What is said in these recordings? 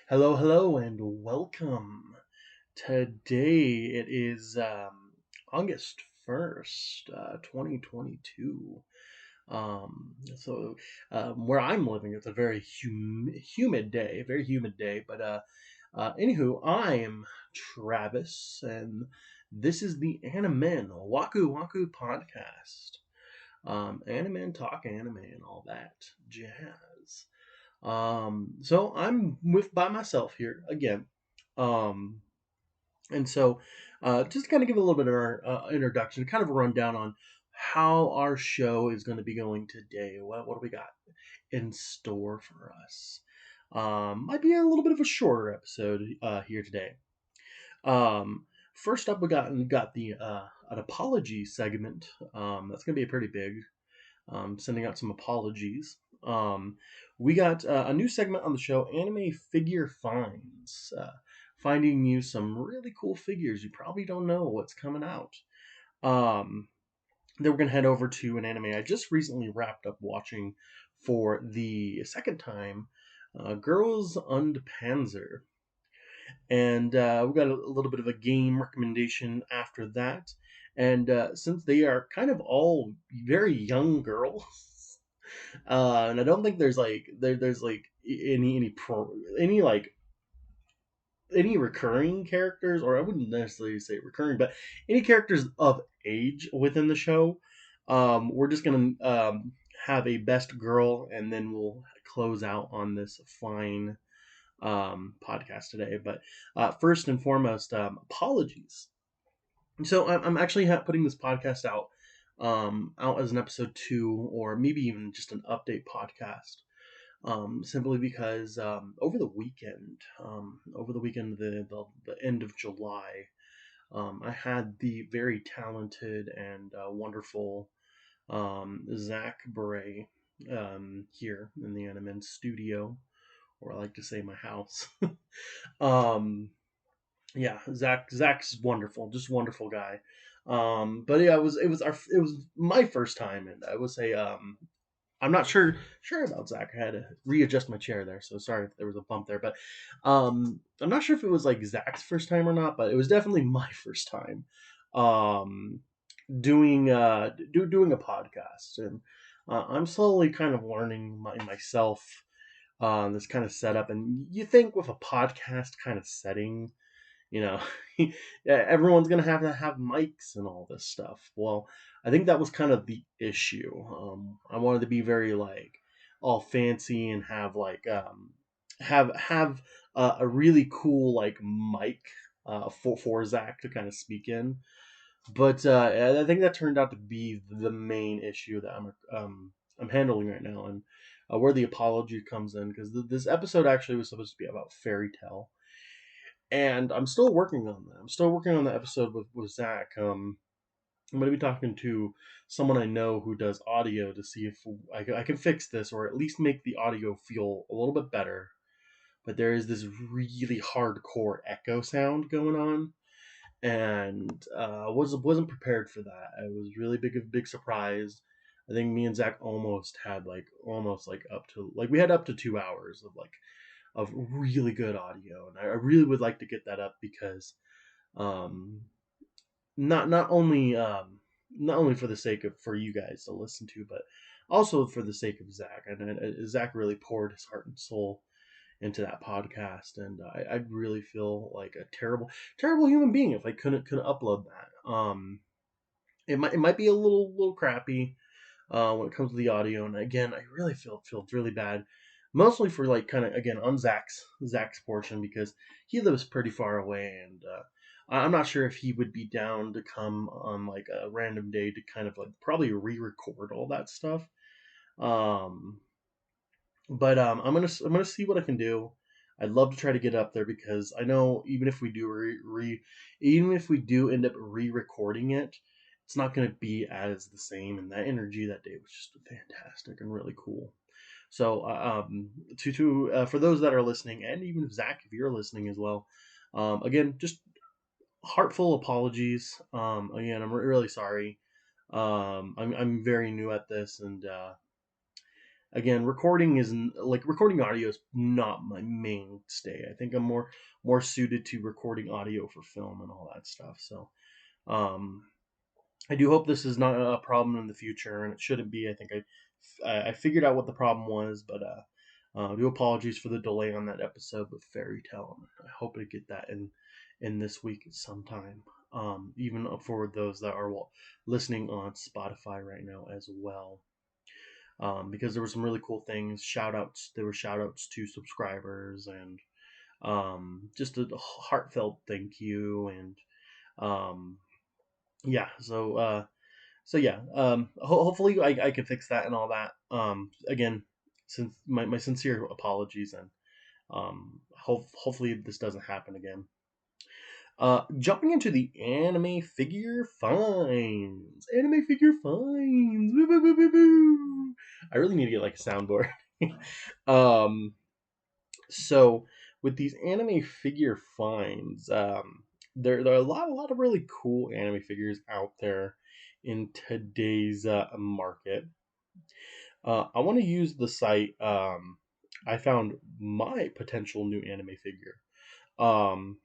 Hello, hello, and welcome. Today it is August 1st, 2022. Where I'm living, it's a very very humid day. Anywho, I'm Travis, and this is the Animen Waku Waku podcast. Animen talk anime and all that jazz. So I'm by myself here again. Um, just to kind of give a little bit of our introduction, kind of a rundown on how our show is going to be going today. What do we got in store for us? Might be a little bit of a shorter episode here today. First up, we got the an apology segment. That's going to be pretty big. Sending out some apologies. We got a new segment on the show, Anime Figure Finds. Finding you some really cool figures. You probably don't know what's coming out. Um, then we're going to head over to an anime I just recently wrapped up watching for the second time, Girls und Panzer. And we got a little bit of a game recommendation after that. And since they are kind of all very young girls, and I don't think there's like any like any recurring characters, or I wouldn't necessarily say recurring, but any characters of age within the show. We're just gonna have a best girl, and then we'll close out on this fine podcast today. But first and foremost, apologies. So I'm actually putting this podcast out as an episode 2, or maybe even just an update podcast. Simply because over the weekend, the end of July, I had the very talented and wonderful Zach Bray here in the Animen studio, or I like to say my house. um, yeah, Zach's wonderful, just wonderful guy. But yeah, it was my first time, and I would say I'm not sure about Zach. I had to readjust my chair there, so sorry if there was a bump there. But I'm not sure if it was like Zach's first time or not, but it was definitely my first time um, doing a podcast, and I'm slowly kind of learning myself this kind of setup. And you think with a podcast kind of setting, you know, yeah, everyone's gonna have mics and all this stuff. Well, I think that was kind of the issue. I wanted to be very like all fancy and have like have a really cool like mic for Zach to kind of speak in. But I think that turned out to be the main issue that I'm handling right now, and where the apology comes in, because this episode actually was supposed to be about fairy tale, and I'm still working on that. I'm still working on the episode with Zach. I'm going to be talking to someone I know who does audio to see if I can fix this, or at least make the audio feel a little bit better. But there is this really hardcore echo sound going on, and wasn't prepared for that. It was really big surprise. I think me and Zach almost like up to like we had up to 2 hours of really good audio, and I really would like to get that up because um, not only not only for the sake of for you guys to listen to, but also for the sake of Zach. And Zach really poured his heart and soul into that podcast, and I'd really feel like a terrible human being if I couldn't upload that. It might be a little crappy when it comes to the audio, and again, I really feel really bad, mostly for like kind of again on Zach's portion, because he lives pretty far away, and I'm not sure if he would be down to come on like a random day to kind of like probably re-record all that stuff. Um, but I'm gonna see what I can do. I'd love to try to get up there, because I know even if we do even if we do end up re-recording it, it's not gonna be as the same. And that energy that day was just fantastic and really cool. So to for those that are listening, and even Zach, if you're listening as well, again, just heartful apologies. Again, really sorry. I'm very new at this, and again, recording audio is not my mainstay. I think I'm more suited to recording audio for film and all that stuff. So um, I do hope this is not a problem in the future, and it shouldn't be. I think I figured out what the problem was, but do apologies for the delay on that episode with Fairy Tale. I hope to get that in this week sometime. Even for those that are listening on Spotify right now as well. Because there were some really cool things. Shout outs. There were shout outs to subscribers and just a heartfelt thank you and um, yeah. So yeah. Hopefully I can fix that and all that. Again, since my sincere apologies and hopefully this doesn't happen again. Jumping into the anime figure finds. Anime figure finds. Woo, woo, woo, woo, woo. I really need to get like a soundboard. um, so with these anime figure finds, there are a lot of really cool anime figures out there in today's market. I want to use the site. I found my potential new anime figure. Um,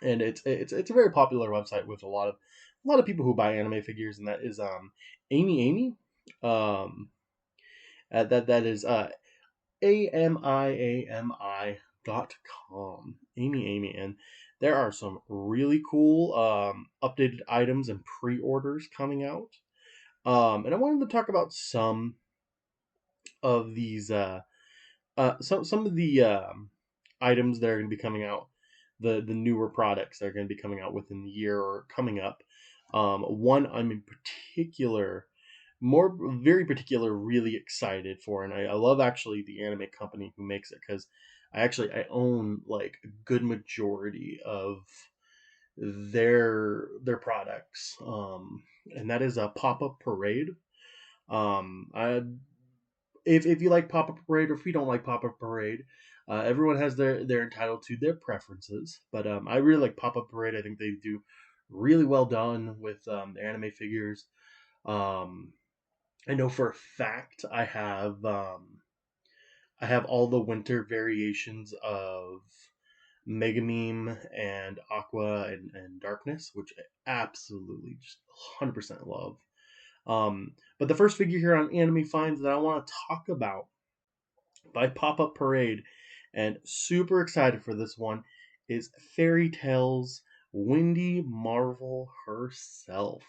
and it's a very popular website with a lot of people who buy anime figures, and that is Amy. Um, that is AMIAMI.com. Amy, and there are some really cool updated items and pre-orders coming out. And I wanted to talk about some of these some of the items that are going to be coming out, the newer products that are going to be coming out within the year or coming up. One I'm in particular, very particular, really excited for, and I love actually the anime company who makes it because I own like a good majority of their products, and that is a Pop Up Parade. I if you like Pop Up Parade or if you don't like Pop Up Parade, everyone has they're entitled to their preferences. But I really like Pop Up Parade. I think they do really well done with the anime figures. Um, I know for a fact I have all the winter variations of Megameme and Aqua and Darkness, which I absolutely just 100% love. But the first figure here on Anime Finds that I want to talk about by Pop Up Parade, and super excited for this one, is Fairy Tale's Wendy Marvel herself.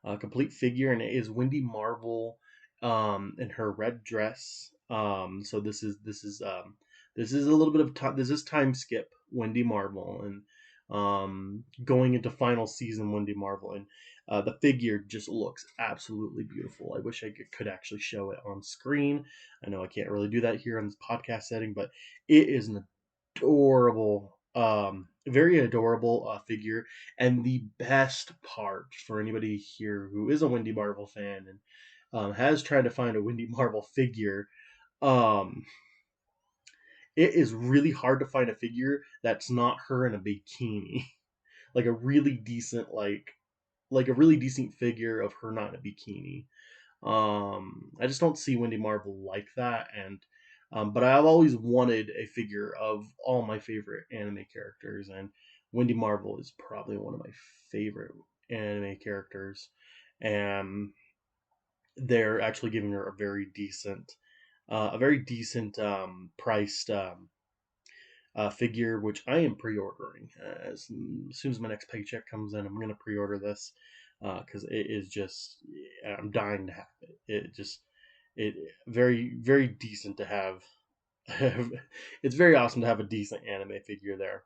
A complete figure, and it is Wendy Marvel in her red dress. So this is a little bit of time. This is time skip Wendy Marvel and going into final season Wendy Marvel, and the figure just looks absolutely beautiful. I wish I could actually show it on screen. I know I can't really do that here on this podcast setting, but it is an adorable, very adorable figure. And the best part for anybody here who is a Wendy Marvel fan and has tried to find a Wendy Marvel figure, um, it is really hard to find a figure that's not her in a bikini, like a really decent like a really decent figure of her not in a bikini. I just don't see Wendy Marvel like that, and but I've always wanted a figure of all my favorite anime characters, and Wendy Marvel is probably one of my favorite anime characters, and they're actually giving her a very decent priced figure, which I am pre-ordering. As soon as my next paycheck comes in, I'm gonna pre-order this because it is just I'm dying to have it. It very decent to have. It's very awesome to have a decent anime figure there.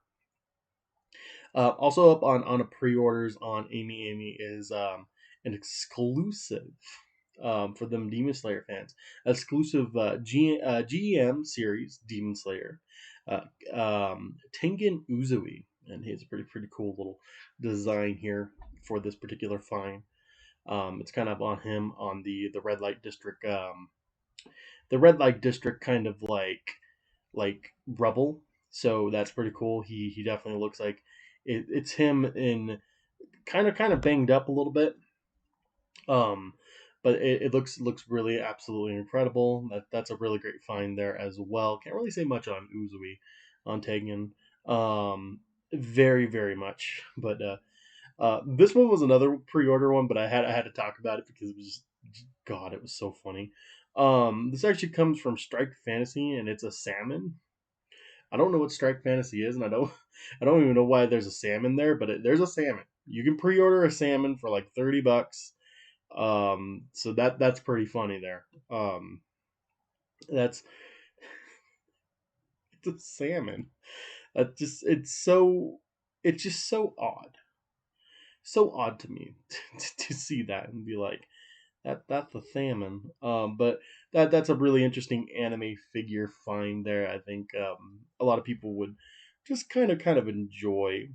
Also up on a pre-orders on Amy is an exclusive for them Demon Slayer fans. Exclusive GEM series Demon Slayer. Tengen Uzui, and he has a pretty cool little design here for this particular find. It's kind of on him on the red light district, the red light district kind of like rubble. So that's pretty cool. He definitely looks like it's him in kind of banged up a little bit. Um, but it looks really absolutely incredible. That's a really great find there as well. Can't really say much on Uzui, on Tengen, very very much. But this one was another pre-order one, but I had to talk about it because it was just, God, it was so funny. This actually comes from Strike Fantasy, and it's a salmon. I don't know what Strike Fantasy is, and I don't even know why there's a salmon there, but there's a salmon. You can pre-order a salmon for like $30. So that's pretty funny there. That's It's a salmon. That just it's just so odd to me to see that and be like that's a salmon. But that's a really interesting anime figure find there. I think a lot of people would just kind of enjoy.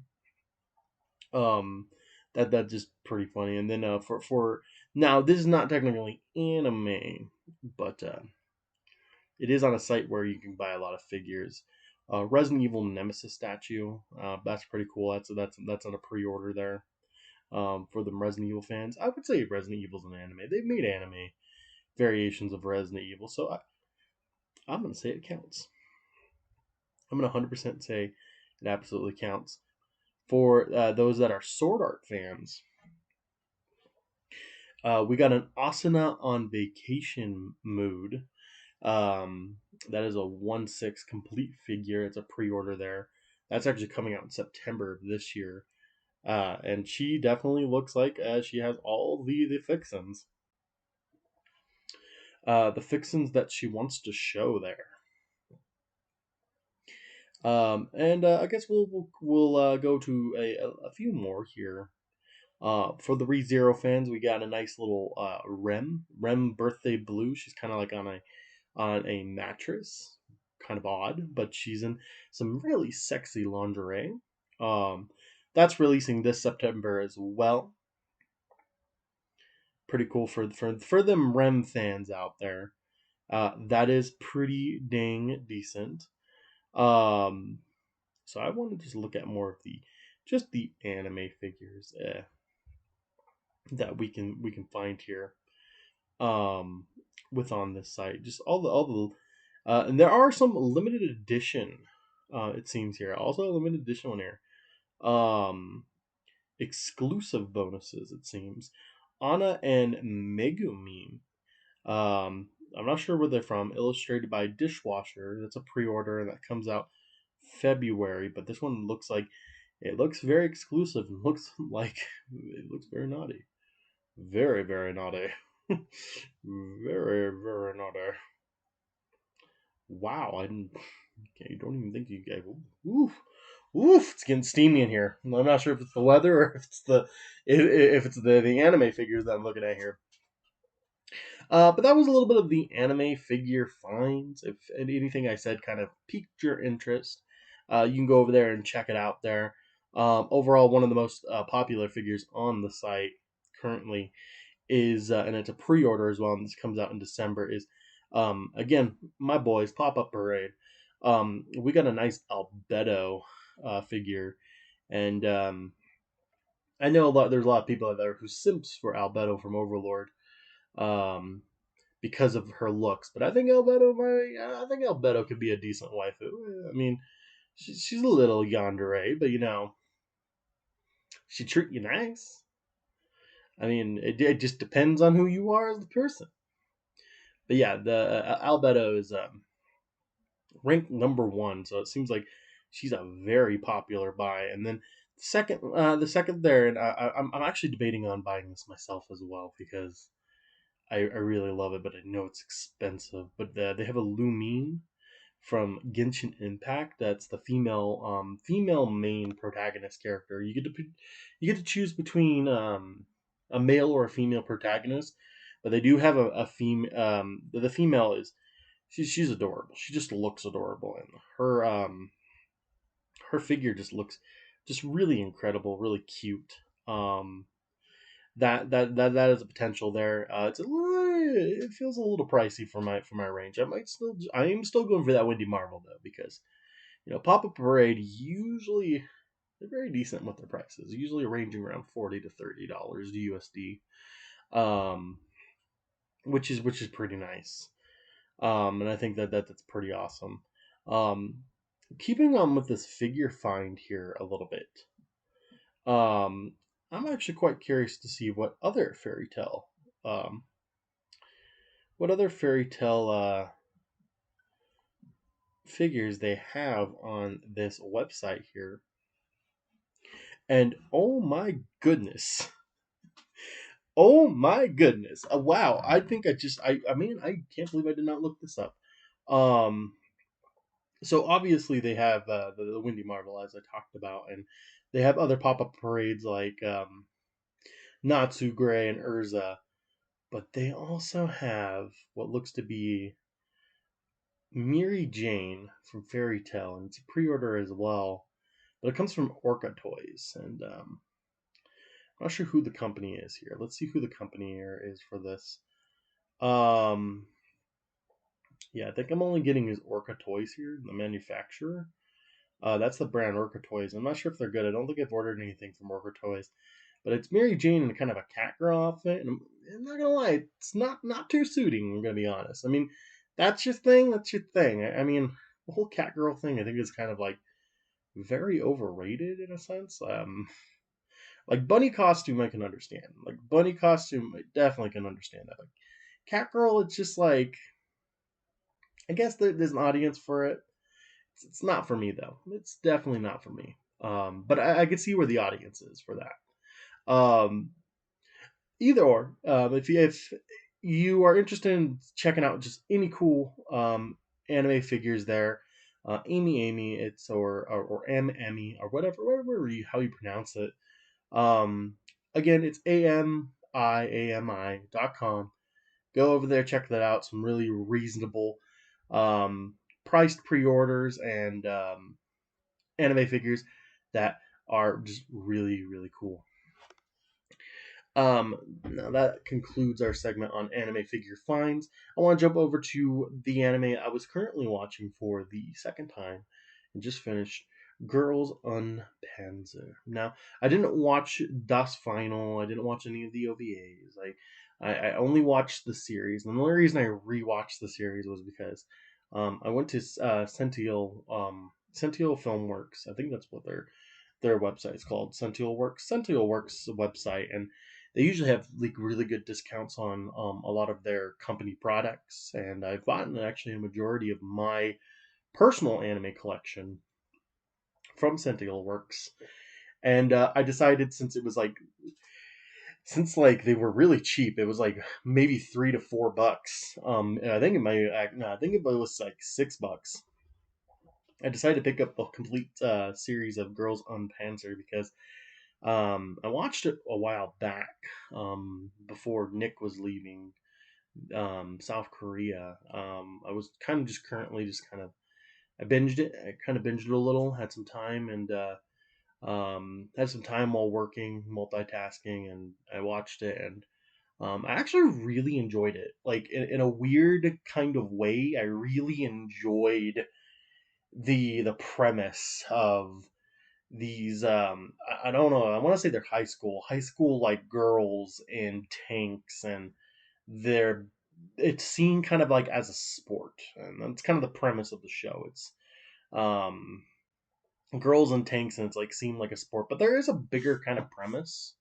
Um, that just pretty funny. And then for now, this is not technically anime, but it is on a site where you can buy a lot of figures. Resident Evil Nemesis statue. That's pretty cool. That's on a pre-order there. For the Resident Evil fans, I would say Resident Evil's an anime. They've made anime variations of Resident Evil, so I'm gonna say it counts. I'm gonna 100% say it absolutely counts. For those that are Sword Art fans, we got an Asuna on Vacation mood. That is a 1/6 complete figure. It's a pre-order there. That's actually coming out in September of this year. And she definitely looks like she has all the fixins. The fixins that she wants to show there. And I guess we'll go to a few more here. For the ReZero fans, we got a nice little Rem birthday blue. She's kind of like on a mattress, kind of odd, but she's in some really sexy lingerie. Um, that's releasing this September as well. Pretty cool for them Rem fans out there. That is pretty dang decent. Um, so I want to just look at more of the anime figures that we can find here. Um, with on this site, just and there are some limited edition. It seems here also a limited edition one here. Um, exclusive bonuses. It seems Anna and Megumi. I'm not sure where they're from. Illustrated by Dishwasher. That's a pre-order and that comes out February. But this one looks like it looks very exclusive and looks like it looks very naughty. Very, very naughty. Very, very naughty. Wow, I don't even think you guys. Oof, oof! It's getting steamy in here. I'm not sure if it's the weather or if it's the anime figures that I'm looking at here. But that was a little bit of the anime figure finds. If anything I said kind of piqued your interest, you can go over there and check it out there. Overall, one of the most popular figures on the site currently is, and it's a pre-order as well, and this comes out in December, is, again, my boys, Pop-Up Parade. We got a nice Albedo figure, and I know there's a lot of people out there who simps for Albedo from Overlord. Um, because of her looks. But I think Albedo could be a decent waifu. I mean, she's a little yandere, but she treat you nice. I mean, it just depends on who you are as the person. But yeah, the Albedo is ranked number one, so it seems like she's a very popular buy. And then the second there, and I'm actually debating on buying this myself as well because I really love it, but I know it's expensive. But they have a Lumine from Genshin Impact. That's the female main protagonist character. You get to choose between a male or a female protagonist, but they do have a female. The female is she's adorable. She just looks adorable, and her figure just looks just really incredible, really cute. Um, that is a potential there. It feels a little pricey for my range. I am still going for that Wendy Marvel though because Pop Up Parade usually they're very decent with their prices. Usually ranging around $40 to $30 USD. Um, which is pretty nice. And I think that's pretty awesome. Um, Keeping on with this figure find here a little bit. Um, I'm actually quite curious to see um, what other fairy tale figures they have on this website here. And oh my goodness, oh my goodness, wow! I think I mean, I can't believe I did not look this up. Um, so obviously they have the Windy Marvel as I talked about, and they have other pop up parades like Natsu Gray and Urza, but they also have what looks to be Miri Jane from Fairy Tale, and it's a pre-order as well. But it comes from Orca Toys, and I'm not sure who the company is here. Let's see who the company here is for this. Um, yeah, I think I'm only getting is Orca Toys here, the manufacturer. That's the brand Orca Toys. I'm not sure if they're good. I don't think I've ordered anything from Orca Toys, but it's Mary Jane in kind of a cat girl outfit, and I'm not gonna lie, it's not too suiting. I'm gonna be honest. I mean, that's your thing. That's your thing. I mean, the whole cat girl thing, I think, is kind of like very overrated in a sense. Like bunny costume, I can understand. Like bunny costume, I definitely can understand that. Like cat girl, it's just like I guess there's an audience for it. It's not for me though. It's definitely not for me. But I can see where the audience is for that. Um, Either or, if you are interested in checking out just any cool anime figures there, Amy, it's or M Emmy or whatever how you pronounce it. Um, Again, it's AMIAMI.com. Go over there, check that out. Some really reasonable um, priced pre-orders and anime figures that are just really cool. Now that concludes our segment on anime figure finds. I want to jump over to the anime I was currently watching for the second time and just finished Girls on Panzer. Now, I didn't watch Das Final, I didn't watch any of the OVAs. I only watched the series, and the only reason I rewatched the series was because I went to Sential Filmworks. I think that's what their website is called, Sential Works. Sential Works website, and they usually have like really good discounts on a lot of their company products. And I've gotten actually a majority of my personal anime collection from Sential Works. And I decided since they were really cheap, it was like maybe $3 to $4. And I think it might no, I think it was like $6. I decided to pick up the complete series of Girls on Panzer because I watched it a while back before Nick was leaving South Korea. I was kind of just currently just kind of I binged it. I kind of binged it a little. Had some time and had some time while working, multitasking, and I watched it and I actually really enjoyed it. Like in a weird kind of way, I really enjoyed the premise of these I don't know, I want to say they're high school like girls in tanks, and they're it's seen kind of like as a sport, and that's kind of the premise of the show. It's um girls in tanks, and it's like seen like a sport, but there is a bigger kind of premise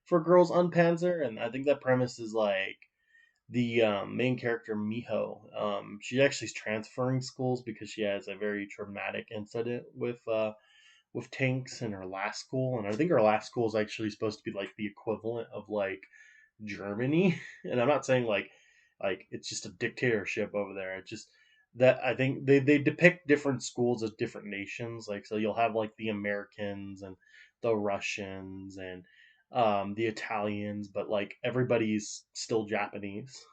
for Girls on Panzer, and I think that premise is like the main character Miho. She actually is transferring schools because she has a very traumatic incident with tanks in her last school, and I think her last school is actually supposed to be like the equivalent of like Germany. And I'm not saying like it's just a dictatorship over there. It's just that I think they depict different schools as different nations. Like so you'll have like the Americans and the Russians and the Italians, but like everybody's still Japanese.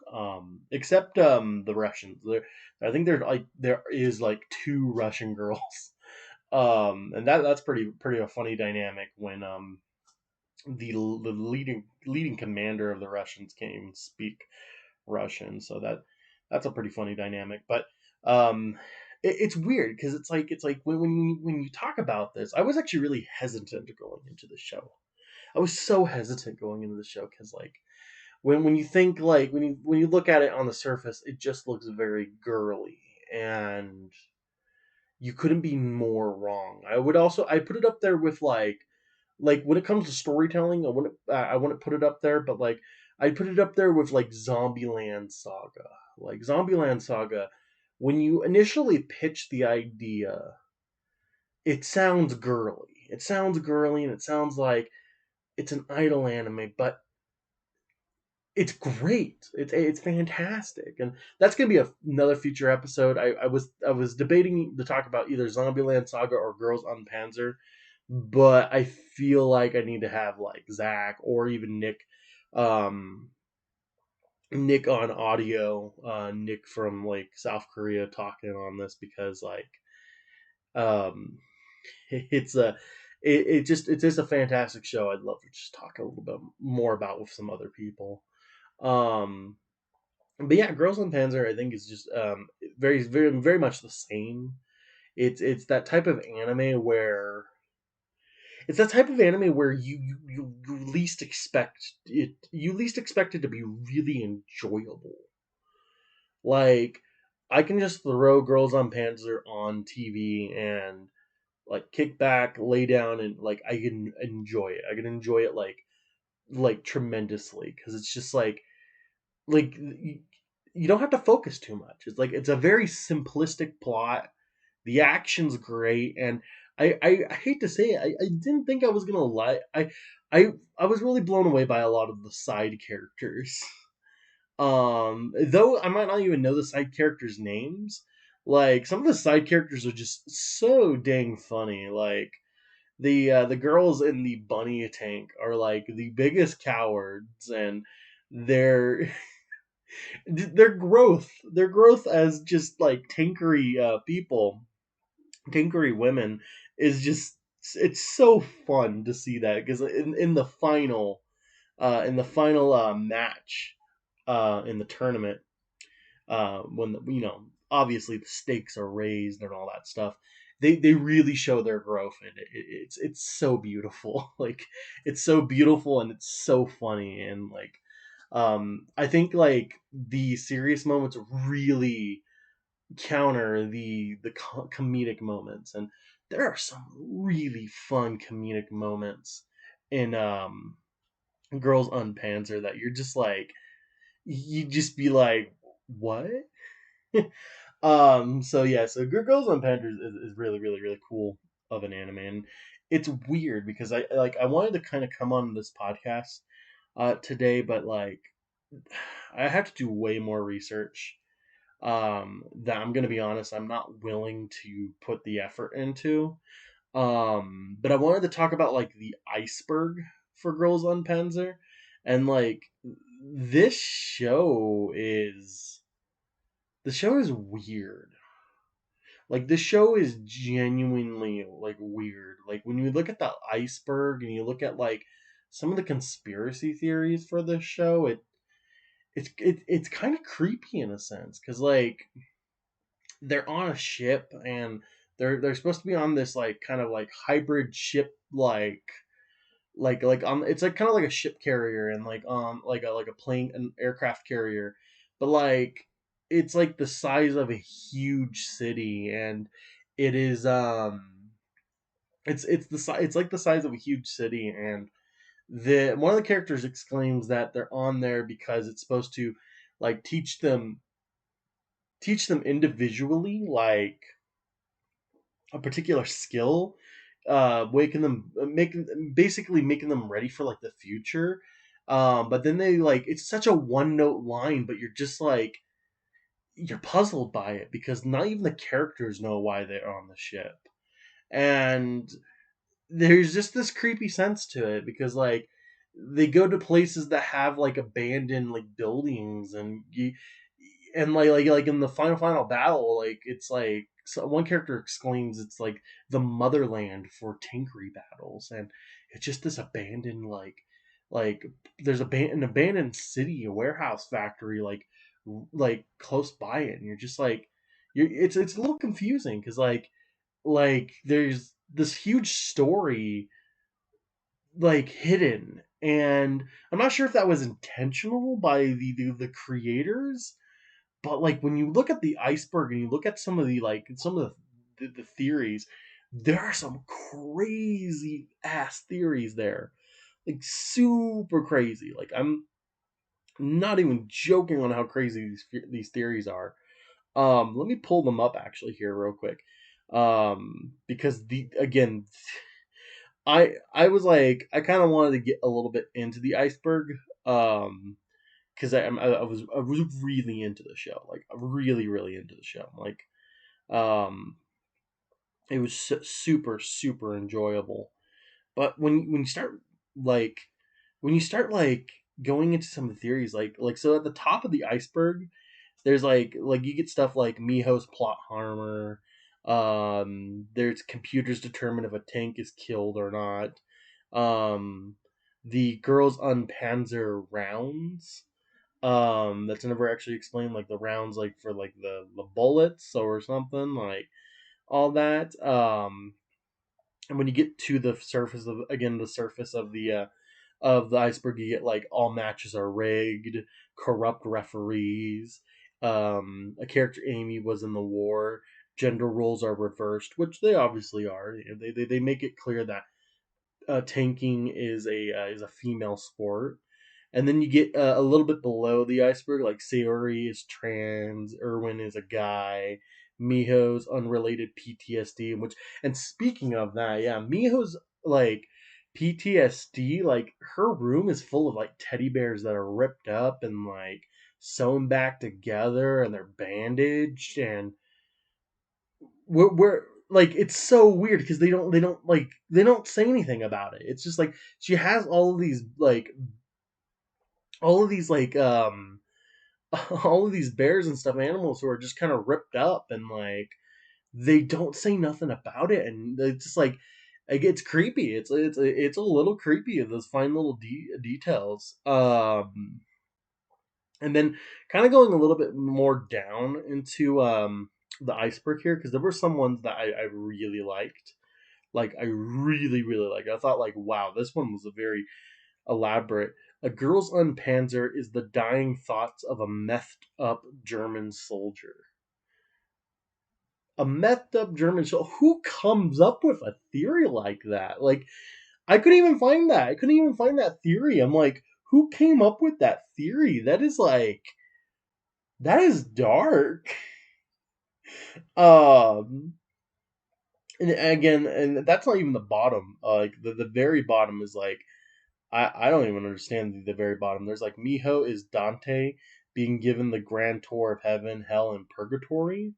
Except the Russians. I think there is like two Russian girls. And that's pretty a funny dynamic when the leading commander of the Russians can't even speak Russian, so that's a pretty funny dynamic. But it's weird because it's like when you talk about this, I was actually really hesitant going into the show. I was so hesitant going into the show because like when you think like when you look at it on the surface, it just looks very girly, and you couldn't be more wrong. I put it up there with like when it comes to storytelling, I wouldn't put it up there, but like I put it up there with like Zombieland Saga. Like Zombieland Saga, when you initially pitch the idea, it sounds girly. It sounds girly, and it sounds like it's an idol anime, but it's great. It's fantastic, and that's gonna be another future episode. I was debating to talk about either Zombieland Saga or Girls on Panzer, but I feel like I need to have like Zach or even um, Nick on audio, Nick from like South Korea talking on this because um, it's a it's just a fantastic show. I'd love to just talk a little bit more about with some other people. Um, but yeah, Girls on Panzer, I think is just very much the same. It's that type of anime where it's that type of anime where you least expect it. You least expect it to be really enjoyable. Like I can just throw Girls on Panzer on TV and like kick back, lay down, and like I can enjoy it. I can enjoy it like tremendously because it's just like you don't have to focus too much. It's like it's a very simplistic plot. The action's great, and I hate to say it, I didn't think I was gonna lie. I was really blown away by a lot of the side characters. Though I might not even know the side characters' names. Like some of the side characters are just so dang funny. Like the girls in the bunny tank are like the biggest cowards, and their their growth as just like tankery people, tankery women is just it's so fun to see that because in the final match in the tournament when obviously the stakes are raised and all that stuff, they really show their growth, and it's so beautiful. Like it's so beautiful and it's so funny, and like I think like the serious moments really counter the comedic moments, and there are some really fun comedic moments in Girls on Panzer that you're just like you just be like what. So yeah, so Girls on Panzer is really really really cool of an anime, and it's weird because I wanted to kind of come on this podcast today, but like I have to do way more research that I'm gonna be honest, I'm not willing to put the effort into. But I wanted to talk about like the iceberg for Girls on Panzer, and like this show is weird. Like this show is genuinely like weird. Like when you look at the iceberg and you look at like some of the conspiracy theories for this show, it's kind of creepy in a sense because like they're on a ship and they're supposed to be on this like kind of like hybrid ship like on it's like kind of like a ship carrier and like a plane an aircraft carrier, but like it's like the size of a huge city, and it is it's like the size of a huge city, and the one of the characters exclaims that they're on there because it's supposed to like teach them individually like a particular skill, waking them making basically making them ready for like the future. But then they like it's such a one note line, but you're just like you're puzzled by it because not even the characters know why they're on the ship, and there's just this creepy sense to it because like they go to places that have like abandoned like buildings, and like in the final battle, like it's like so one character exclaims it's like the motherland for tankery battles, and it's just this abandoned like there's an abandoned city, a warehouse factory like close by it, and you're just like it's a little confusing because like there's this huge story like hidden and I'm not sure if that was intentional by the creators, but like when you look at the iceberg and you look at some of the theories, there are some crazy ass theories there, like super crazy. Like I'm not even joking on how crazy these theories are. Let me pull them up actually here real quick, because the again, I was like I kind of wanted to get a little bit into the iceberg, because I was really into the show, like really into the show, like um, it was super enjoyable. But when you start like when you start like going into some of the theories, like so at the top of the iceberg, there's like you get stuff like Miho's plot armor. There's computers determine if a tank is killed or not. Um, the girls on Panzer rounds. That's never actually explained, like the rounds, like for like the bullets or something, like all that. And when you get to the surface of again the surface of the iceberg, you get like all matches are rigged, corrupt referees. A character Amy was in the war. Gender roles are reversed, which they obviously are. You know, they make it clear that tanking is a female sport. And then you get a little bit below the iceberg, like Sayori is trans, Irwin is a guy, Miho's unrelated PTSD, and speaking of that, yeah, Miho's like PTSD, like her room is full of like teddy bears that are ripped up and like sewn back together and they're bandaged, and we're like it's so weird because they don't say anything about it. It's just like she has all of these like all of these bears and stuff animals who are just kind of ripped up, and like they don't say nothing about it, and it's just like it's creepy. It's a little creepy of those fine little details. And then kind of going a little bit more down into the iceberg here, because there were some ones that I really liked. Like I really liked. I thought like, wow, this one was a very elaborate. A Girl's Panzer is the dying thoughts of a methed up German soldier. A methed up German soldier. Who comes up with a theory like that? Like, I couldn't even find that. I couldn't even find that theory. I'm like, who came up with that theory? That is dark. Um, and again, and that's not even the bottom. Like the very bottom is like I don't even understand the very bottom. There's like Miho is Dante being given the grand tour of heaven, hell, and purgatory.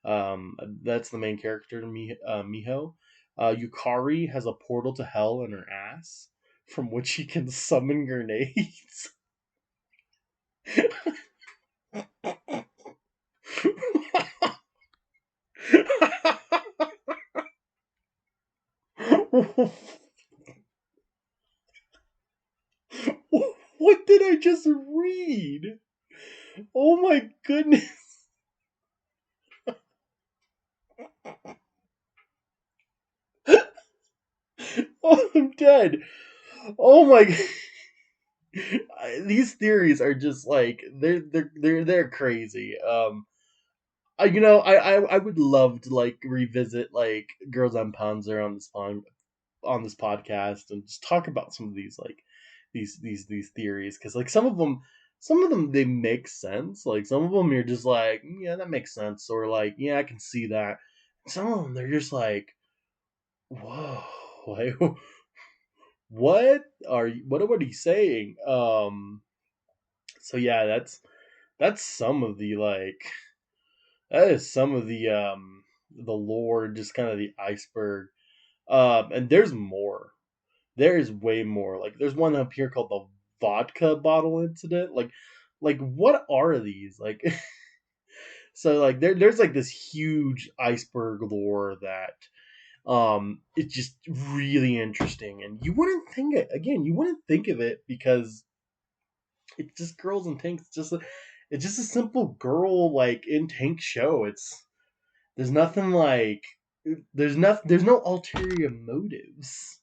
That's the main character, Miho. Yukari has a portal to hell in her ass, from which she can summon grenades. What did I just read? Oh my goodness. Oh, I'm dead. Oh my. These theories are just like they're crazy. I would love to like revisit like Girls on Panzer on this podcast and just talk about some of these like these theories, because like some of them they make sense. Like some of them you're just like, yeah, that makes sense, or like, yeah, I can see that. Some of them they're just like, whoa, like what are you saying? So yeah, that's some of the like that is some of the lore, just kind of the iceberg. And there's more. There is way more. Like there's one up here called the vodka bottle incident. Like what are these? Like so like there's like this huge iceberg lore that it's just really interesting, and you wouldn't think it again, you wouldn't think of it because it's just girls in tanks. It's just a simple girl like in tank show. It's there's nothing like there's no ulterior motives.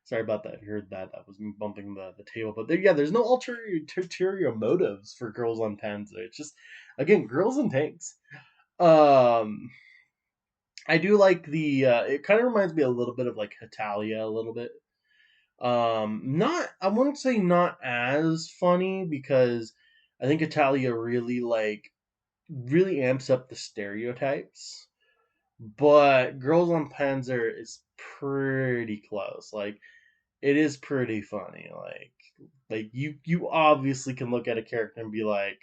Sorry about that. I heard that. That was me bumping the table. But there, yeah, there's no ulterior motives for girls on Panzer. It's just, again, girls and tanks. Um, I do like the. It kind of reminds me a little bit of like Hitalia, a little bit. Not. I wouldn't say not as funny because I think Italia really amps up the stereotypes. But Girls on Panzer is pretty close. Like it is pretty funny. Like you obviously can look at a character and be like,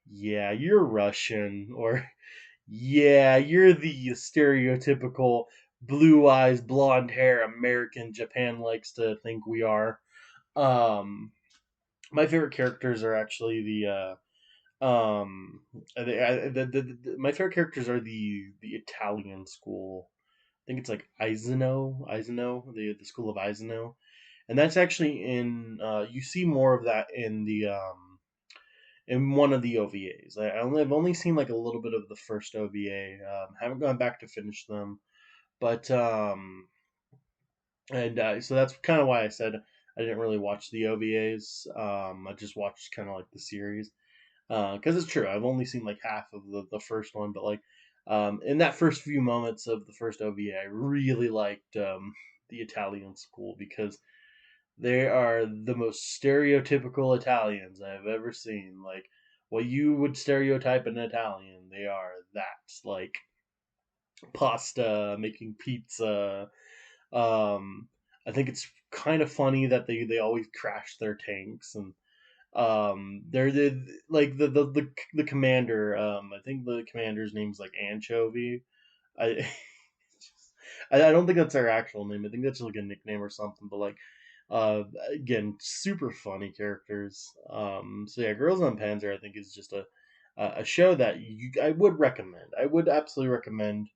yeah, you're Russian, or yeah, you're the stereotypical blue eyes, blonde hair American Japan likes to think we are. Um, my favorite characters are actually my favorite characters are the Italian school. I think it's like Eiseno, the school of Eiseno, and that's actually in. You see more of that in the in one of the OVAs. I've only seen like a little bit of the first OVA. Haven't gone back to finish them, but and so that's kind of why I said I didn't really watch the OVAs. I just watched kind of like the series because it's true. I've only seen like half of the first one, but like in that first few moments of the first OVA, I really liked the Italian school because they are the most stereotypical Italians I've ever seen. Like what you would stereotype an Italian, they are that. Like pasta, making pizza. Um, I think it's kind of funny that they always crash their tanks and they're the commander. I think the commander's name's like Anchovy. I I don't think that's their actual name. I think that's like a nickname or something. But like, uh, again, super funny characters. So yeah, Girls on Panzer I think is just a show that I would recommend. I would absolutely recommend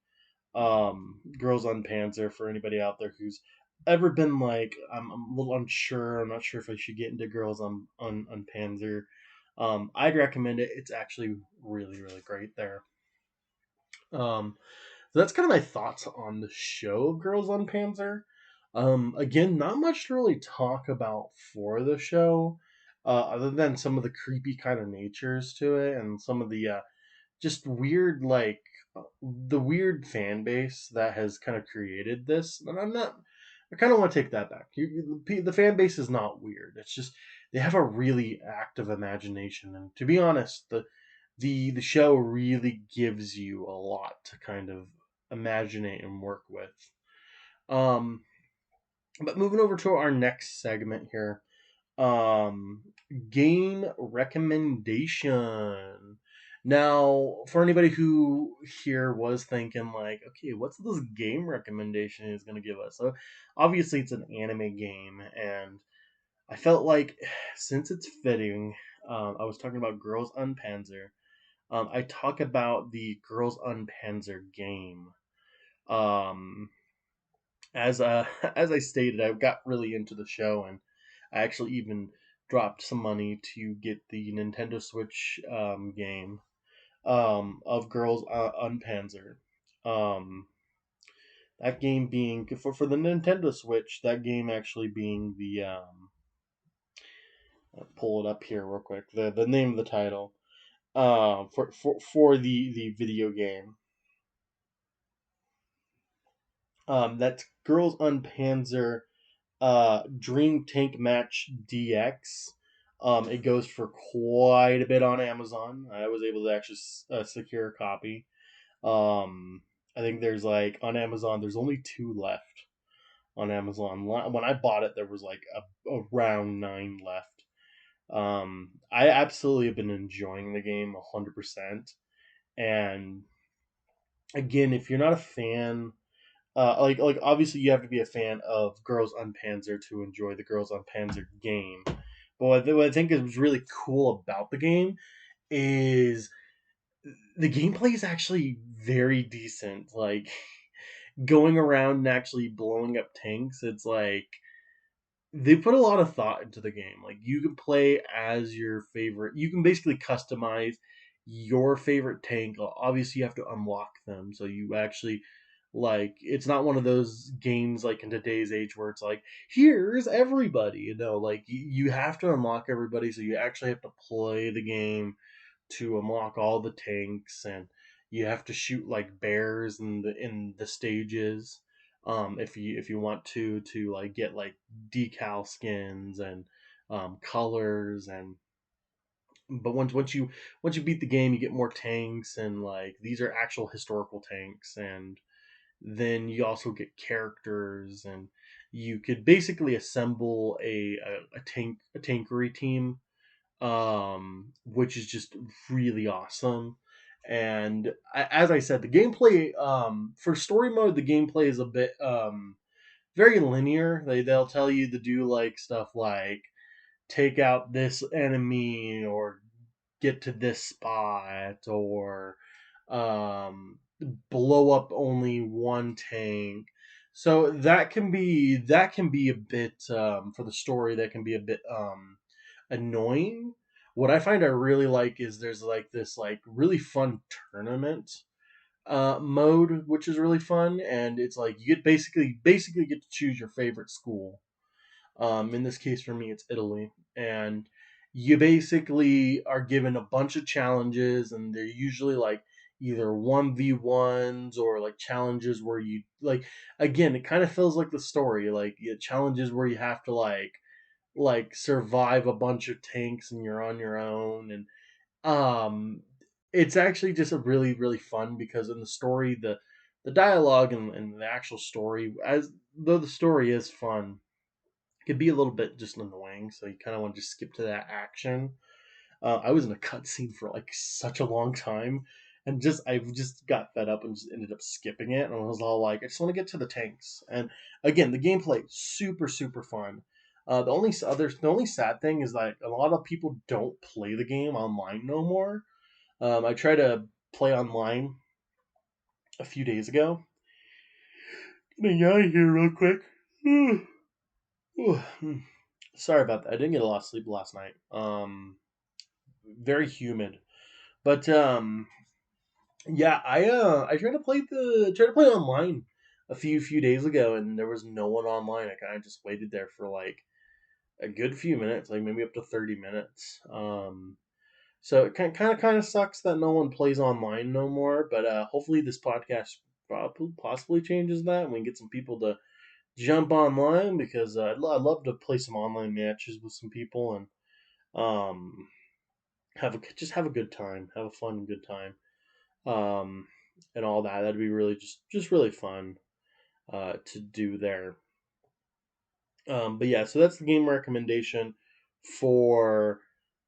Girls on Panzer for anybody out there who's ever been like I'm a little unsure. I'm not sure if I should get into Girls on Panzer. I'd recommend it. It's actually really great there. Um, so that's kind of my thoughts on the show Girls on Panzer. Again, not much to really talk about for the show, other than some of the creepy kind of natures to it and some of the just weird the weird fan base that has kind of created this. And I'm not. I kind of want to take that back. The fan base is not weird. It's just they have a really active imagination, and to be honest, the show really gives you a lot to kind of imaginate and work with. Um, but moving over to our next segment here, um, game recommendation. Now, for anybody who here was thinking like, okay, what's this game recommendation is going to give us? So, obviously, it's an anime game, and I felt like since it's fitting, I was talking about Girls on Panzer. I talk about the Girls on Panzer game. Um, as I stated, I got really into the show, and I actually even dropped some money to get the Nintendo Switch game of Girls on Panzer. Um, that game being for the Nintendo Switch, that game actually being the I'll pull it up here real quick. The name of the title for the video game. That's Girls on Panzer Dream Tank Match DX. It goes for quite a bit on Amazon. I was able to actually secure a copy. I think there's like on Amazon, there's only two left on Amazon. When I bought it, there was like around nine left. I absolutely have been enjoying the game 100%. And again, if you're not a fan, like obviously you have to be a fan of Girls on Panzer to enjoy the Girls on Panzer game. But what I think is really cool about the game is the gameplay is actually very decent. Like going around and actually blowing up tanks, it's like they put a lot of thought into the game. Like you can play as your favorite. You can basically customize your favorite tank. Obviously, you have to unlock them, so you actually Like it's not one of those games like in today's age where it's like here's everybody, like you have to unlock everybody, so you actually have to play the game to unlock all the tanks, and you have to shoot like bears in the stages, if you want to like get like decal skins and colors. And but once you beat the game, you get more tanks, and like these are actual historical tanks. And then you also get characters, and you could basically assemble a tankery team, which is just really awesome. And as I said, the gameplay, for story mode, the gameplay is a bit very linear. They'll tell you to do like stuff like take out this enemy, or get to this spot, or um, blow up only one tank. So that can be a bit, for the story, that can be a bit annoying. What I find I really like is there's like this like really fun tournament mode, which is really fun. And it's like you get basically get to choose your favorite school. In this case, for me, it's Italy. And you basically are given a bunch of challenges, and they're usually like either 1v1s, or like challenges where you like, again, it kind of feels like the story, like challenges where you have to like survive a bunch of tanks and you're on your own. And um it's actually just a really really fun, because in the story, the dialogue and the actual story, as though the story is fun, could be a little bit just annoying, so you kind of want to just skip to that action. I was in a cutscene for like such a long time, and I just got fed up and just ended up skipping it. And I was all like, I just want to get to the tanks. And again, the gameplay super super fun. The only sad thing is like a lot of people don't play the game online no more. I tried to play online a few days ago. Getting out of here real quick. Sorry about that. I didn't get a lot of sleep last night. Very humid. But yeah, I tried to play online a few days ago, and there was no one online. I kind of just waited there for like a good few minutes, like maybe up to 30 minutes. So it kind of sucks that no one plays online no more. But hopefully this podcast probably possibly changes that, and we can get some people to jump online, because I'd love to play some online matches with some people, and um just have a good time, have a fun good time, um, and all that. That'd be really just really fun to do there. But yeah, so that's the game recommendation for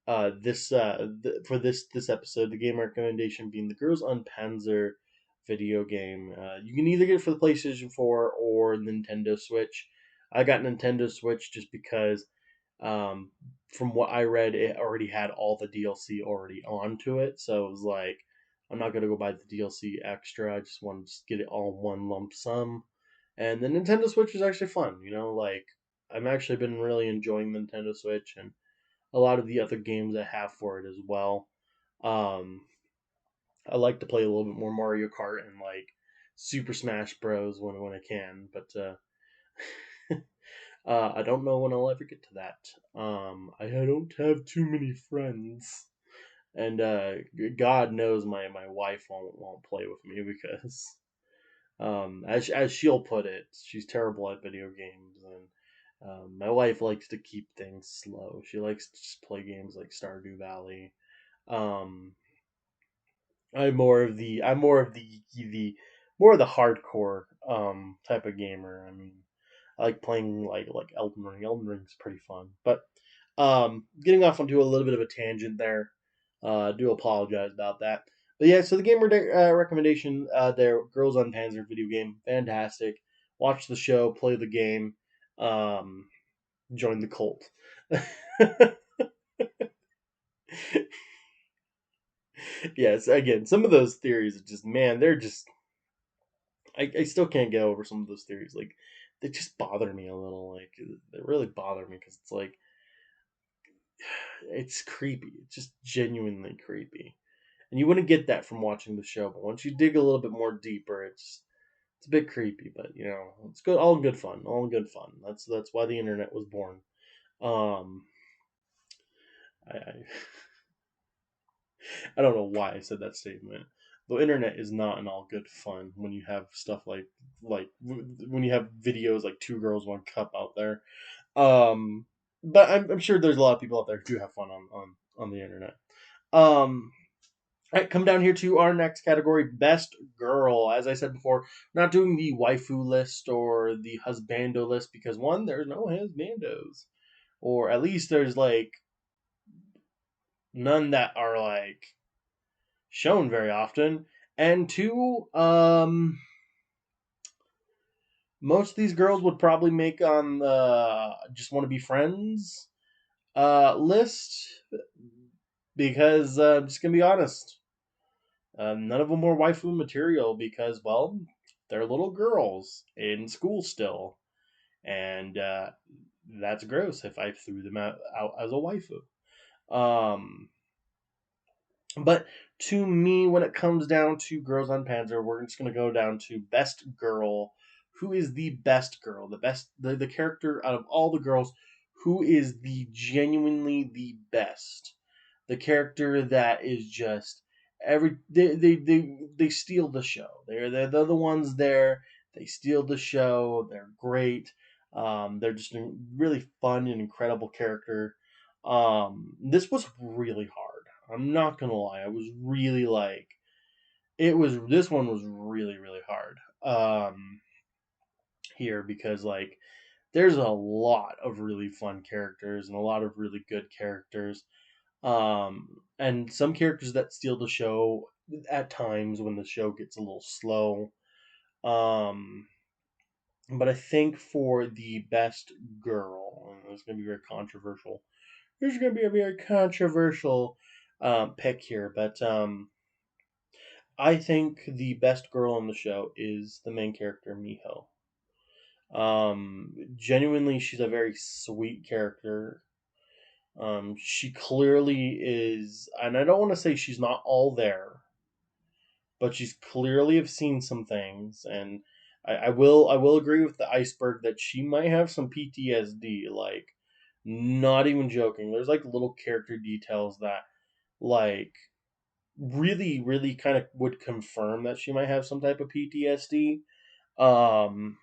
this episode. The game recommendation being the Girls on Panzer video game. You can either get it for the PlayStation 4 or Nintendo Switch. I got Nintendo Switch just because, um, from what I read, it already had all the DLC already onto it. So it was like, I'm not gonna go buy the DLC extra. I just want to just get it all in one lump sum. And the Nintendo Switch is actually fun. Like I've actually been really enjoying the Nintendo Switch, and a lot of the other games I have for it as well. Um, I like to play a little bit more Mario Kart and like Super Smash Bros. when I can, but I don't know when I'll ever get to that. I don't have too many friends, and God knows my wife won't play with me, because as she'll put it, she's terrible at video games. And my wife likes to keep things slow. She likes to just play games like Stardew Valley. Um, I'm more of the hardcore type of gamer. I mean, I like playing like Elden Ring. Elden Ring's pretty fun. But getting off onto a little bit of a tangent there. I do apologize about that. But yeah, so the game recommendation there, Girls on Panzer video game, fantastic. Watch the show, play the game, um, join the cult. Yes, again, some of those theories are just, man, they're just, I still can't get over some of those theories. Like, they just bother me a little. Like, they really bother me, because it's like, it's creepy. It's just genuinely creepy. And you wouldn't get that from watching the show, but once you dig a little bit more deeper, it's It's a bit creepy, but it's good. All good fun. All good fun. That's why the internet was born. Um, I I don't know why I said that statement. The internet is not an all good fun when you have stuff when you have videos like Two Girls One Cup out there. Um, but I'm sure there's a lot of people out there who do have fun on the internet. Um, all right, come down here to our next category, best girl. As I said before, not doing the waifu list or the husbando list because one, there's no husbandos, or at least there's like none that are like shown very often. And two, most of these girls would probably make on the just want to be friends list because I'm just gonna be honest, none of them were waifu material because well, they're little girls in school still, and that's gross if I threw them out as a waifu. Um, But to me, when it comes down to girls on Panzer, we're just going to go down to best girl. Who is the best girl? The character out of all the girls, who is the genuinely the best? The character that is just they steal the show. They're the ones there. They steal the show. They're great. They're just a really fun and incredible character. This was really hard. I'm not gonna lie. I was really like it was. This one was really really hard. Here because like there's a lot of really fun characters and a lot of really good characters. And some characters that steal the show at times when the show gets a little slow. Um, but I think for the best girl, and it's gonna be very controversial. There's gonna be a very controversial pick here, but I think the best girl on the show is the main character, Miho. Genuinely, she's a very sweet character. She clearly is, and I don't want to say she's not all there, but she's clearly have seen some things, and I will agree with the iceberg that she might have some PTSD. Like, not even joking. There's like little character details that like really really kind of would confirm that she might have some type of PTSD. Um,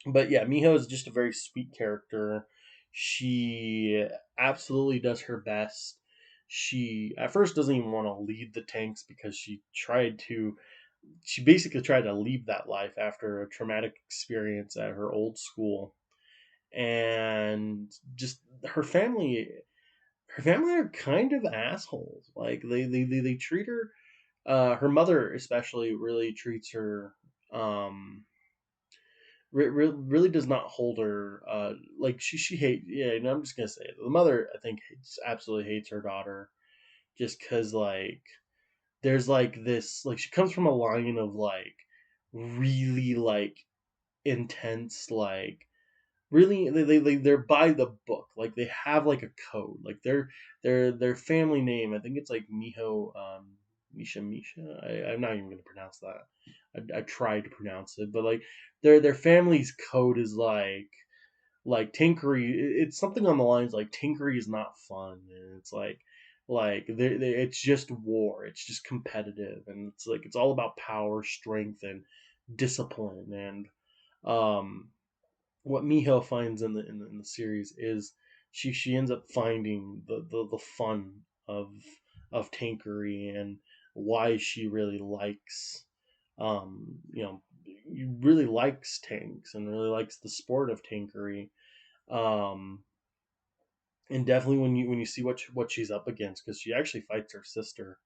but yeah, Miho is just a very sweet character. She absolutely does her best. She at first doesn't even want to lead the tanks because she basically tried to leave that life after a traumatic experience at her old school. And just her family are kind of assholes. Like they treat her her mother especially really treats her really does not hold her like she hate yeah, no, I'm just gonna say it. The mother I think absolutely hates her daughter just because like there's like this like she comes from a line of like really like intense like really they're by the book like they have like a code like their family name I think it's like Miho Misha I'm not even gonna pronounce that. I tried to pronounce it but like their family's code is like Tinkery. It's something on the lines like Tinkery is not fun and it's like it's just war, it's just competitive and it's like it's all about power strength and discipline and um what Miho finds in the series is she ends up finding the fun of tankery and why she really likes really likes tanks and really likes the sport of tankery. um and definitely when you see what she's up against because she actually fights her sister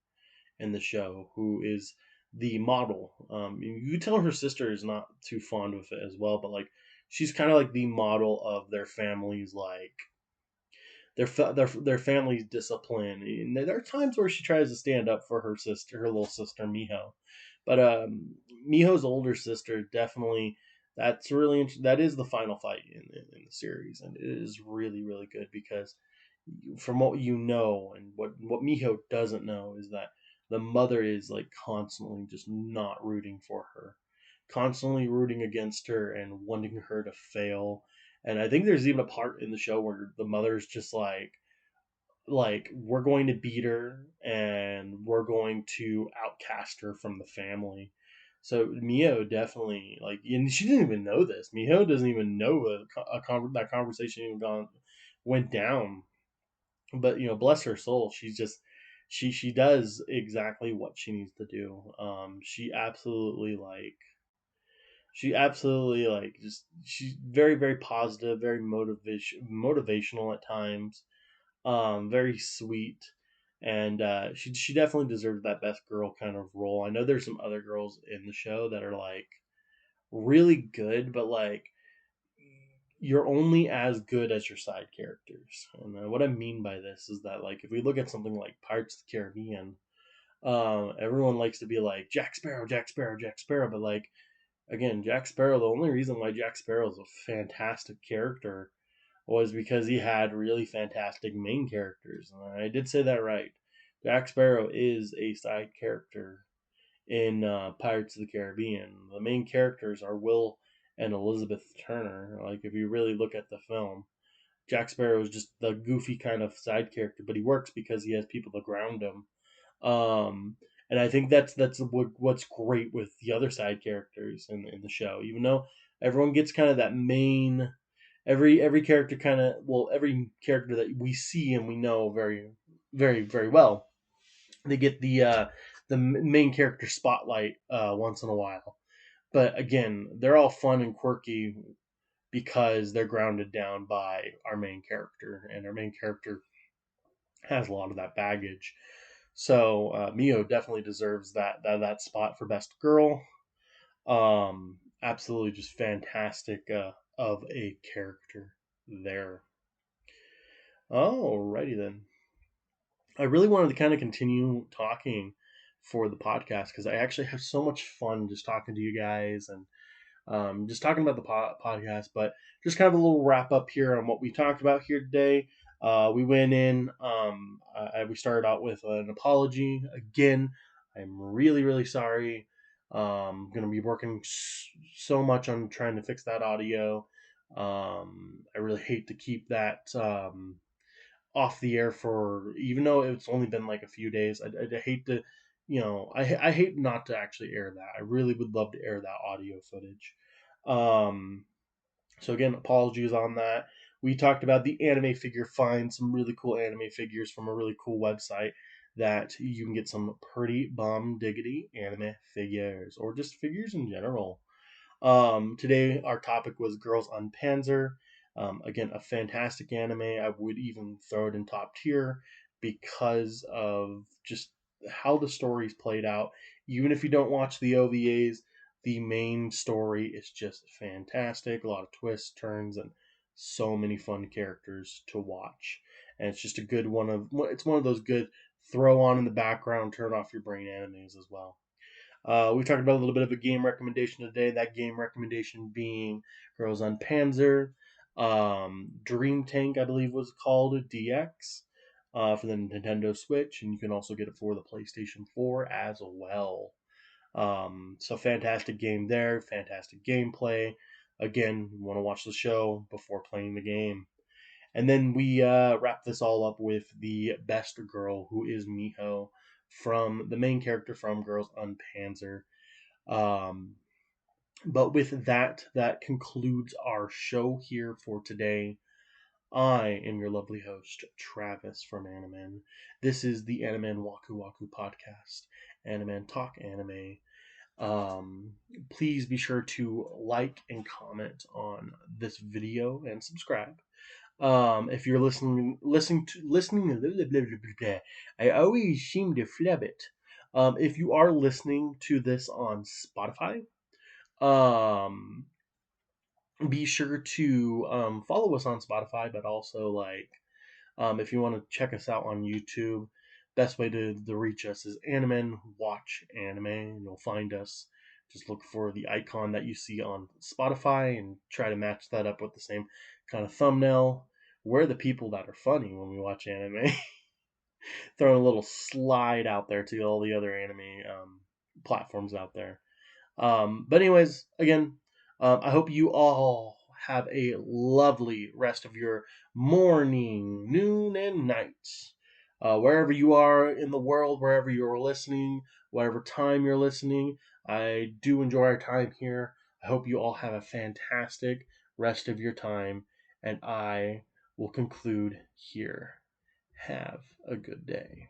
in the show who is the model. You can tell her sister is not too fond of it as well, but like she's kind of like the model of their family's like their family's discipline. And there are times where she tries to stand up for her sister, her little sister Miho, but Miho's older sister definitely. That's really that is the final fight in the series, and it is really really good because from what you know and what Miho doesn't know is that the mother is like constantly just not rooting for her constantly rooting against her and wanting her to fail. And I think there's even a part in the show where the mother's just like we're going to beat her and we're going to outcast her from the family. So Mio definitely like, and she didn't even know this. Mio doesn't even know that conversation even went down. But bless her soul, she's just she does exactly what she needs to do. She absolutely like just she's very very positive, very motivational at times, very sweet, and she definitely deserves that best girl kind of role. I know there's some other girls in the show that are like really good, but like you're only as good as your side characters. And what I mean by this is that like if we look at something like Pirates of the Caribbean, everyone likes to be like Jack Sparrow, Jack Sparrow, Jack Sparrow, but like again, Jack Sparrow. The only reason why Jack Sparrow is a fantastic character was because he had really fantastic main characters. And I did say that right. Jack Sparrow is a side character in Pirates of the Caribbean. The main characters are Will and Elizabeth Turner. Like, if you really look at the film, Jack Sparrow is just the goofy kind of side character, but he works because he has people to ground him. Um, and I think that's what's great with the other side characters in the show. Even though everyone gets kind of that main, every character kind of, well, every character that we see and we know very very very well, they get the main character spotlight once in a while. But again, they're all fun and quirky because they're grounded down by our main character, and our main character has a lot of that baggage. So Mio definitely deserves that spot for best girl. Absolutely, just fantastic of a character there. Alrighty then. I really wanted to kind of continue talking for the podcast because I actually have so much fun just talking to you guys and just talking about the podcast. But just kind of a little wrap up here on what we talked about here today. We went in, we started out with an apology. Again, I'm really, really sorry. Going to be working so much on trying to fix that audio. I really hate to keep that off the air for, even though it's only been like a few days. I hate to, I hate not to actually air that. I really would love to air that audio footage. Um, so again, apologies on that. We talked about the anime figure find, some really cool anime figures from a really cool website that you can get some pretty bomb diggity anime figures or just figures in general. Today, our topic was Girls on Panzer. Again, a fantastic anime. I would even throw it in top tier because of just how the story's played out. Even if you don't watch the OVAs, the main story is just fantastic. A lot of twists, turns, and so many fun characters to watch. And it's just a good one of it's one of those good throw on in the background, turn off your brain animes as well. We talked about a little bit of a game recommendation today. That game recommendation being Girls on Panzer, Dream Tank, I believe was called DX, for the Nintendo Switch, and you can also get it for the PlayStation 4 as well. So fantastic game there, fantastic gameplay. Again, you want to watch the show before playing the game. And then we wrap this all up with the best girl, who is Miho, from the main character from Girls on Panzer. Um, but with that, that concludes our show here for today. I am your lovely host, Travis from Animen. This is the Animen Waku Waku podcast. Animen Talk Anime. Please be sure to like and comment on this video and subscribe. If you're listening, I always seem to flub it. If you are listening to this on Spotify, um, be sure to follow us on Spotify, but also like if you want to check us out on YouTube, best way to reach us is Animen Watch Anime, and you'll find us. Just look for the icon that you see on Spotify and try to match that up with the same kind of thumbnail. We're the people that are funny when we watch anime. Throwing a little slide out there to all the other anime platforms out there. But anyways, again, I hope you all have a lovely rest of your morning, noon, and night. Wherever you are in the world, wherever you're listening, whatever time you're listening, I do enjoy our time here. I hope you all have a fantastic rest of your time, and I will conclude here. Have a good day.